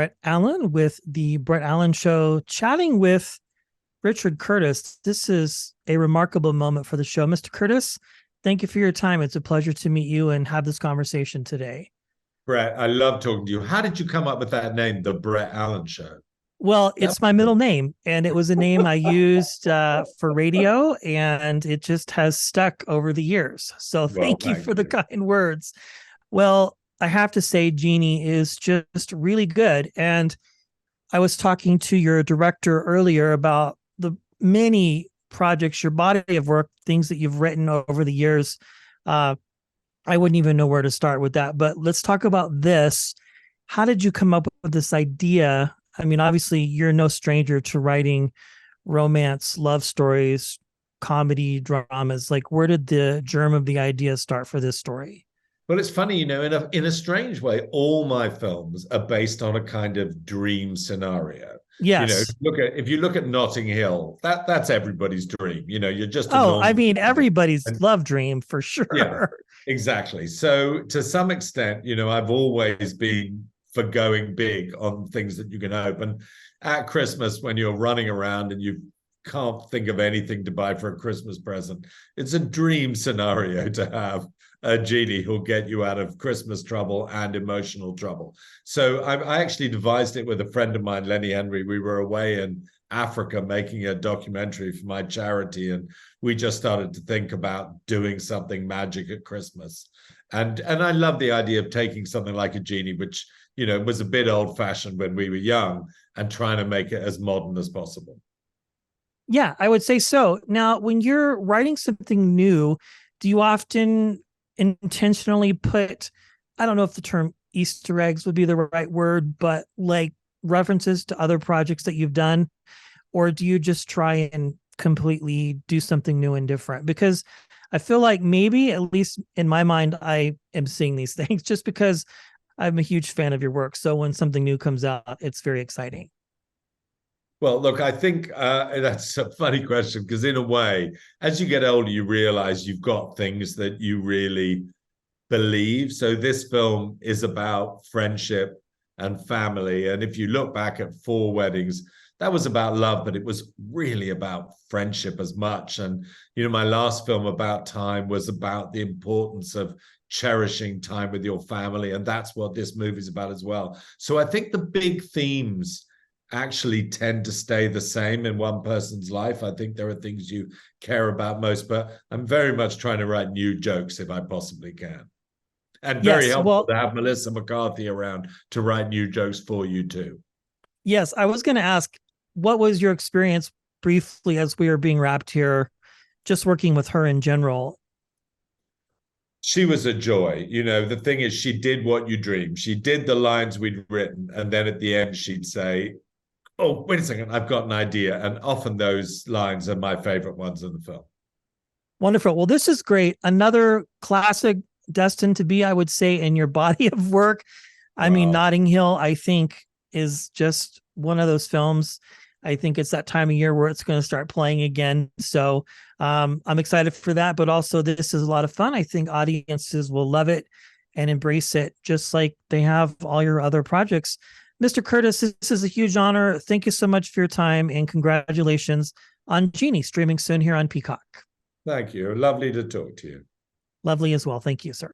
Brett Allen with the Brett Allen Show, chatting with Richard Curtis. This is a remarkable moment for the show. Mr. Curtis, thank you for your time. It's a pleasure to meet you and have this conversation today. Brett, I love talking to you. How did you come up with that name, The Brett Allen Show? Well, That it's my middle name, and it was a name I used for radio, and it just has stuck over the years. So well, thank you thank for the you. kind words. Well, I have to say, Genie is just really good. And I was talking to your director earlier about the many projects, your body of work, things that you've written over the years. I wouldn't even know where to start with that. But let's talk about this. How did you come up with this idea? I mean, obviously, you're no stranger to writing romance, love stories, comedy, dramas. Like, where did the germ of the idea start for this story? Well, it's funny, in a strange way, all my films are based on a kind of dream scenario. Yes. If you look at Notting Hill, that's everybody's dream. You're just a Oh, I normal mean, guy. everybody's And love dream for yeah, sure. exactly. So to some extent, I've always been for going big on things that you can open. At Christmas, when you're running around and you can't think of anything to buy for a Christmas present, it's a dream scenario to have a genie who'll get you out of Christmas trouble and emotional trouble. So I actually devised it with a friend of mine, Lenny Henry. We were away in Africa making a documentary for my charity, and we just started to think about doing something magic at Christmas. And I love the idea of taking something like a genie, which was a bit old-fashioned when we were young, and trying to make it as modern as possible. Yeah, I would say so. Now, when you're writing something new, do you often intentionally put, I don't know if the term Easter eggs would be the right word, but like references to other projects that you've done? Or do you just try and completely do something new and different? Because I feel like maybe, at least in my mind, I am seeing these things just because I'm a huge fan of your work. So when something new comes out, it's very exciting. Well, look, I think that's a funny question because, in a way, as you get older, you realize you've got things that you really believe. So, this film is about friendship and family. And if you look back at Four Weddings, that was about love, but it was really about friendship as much. And, my last film, About Time, was about the importance of cherishing time with your family. And that's what this movie is about as well. So, I think the big themes actually tend to stay the same in one person's life. I think there are things you care about most, but I'm very much trying to write new jokes if I possibly can. And very Yes. helpful Well, to have Melissa McCarthy around to write new jokes for you too. yes, I was going to ask, what was your experience briefly as we were being wrapped here, just working with her in general? She was a joy. The thing is, she did what you dream. She did the lines we'd written, and then at the end, she'd say, "Oh, wait a second, I've got an idea." And often those lines are my favorite ones in the film. Wonderful. Well, this is great. Another classic destined to be, I would say, in your body of work. I mean, Wow. Notting Hill, I think, is just one of those films. I think it's that time of year where it's going to start playing again. So I'm excited for that. But also, this is a lot of fun. I think audiences will love it and embrace it, just like they have all your other projects. Mr. Curtis, this is a huge honor. Thank you so much for your time, and congratulations on Genie, streaming soon here on Peacock. Thank you. Lovely to talk to you. Lovely as well. Thank you, sir.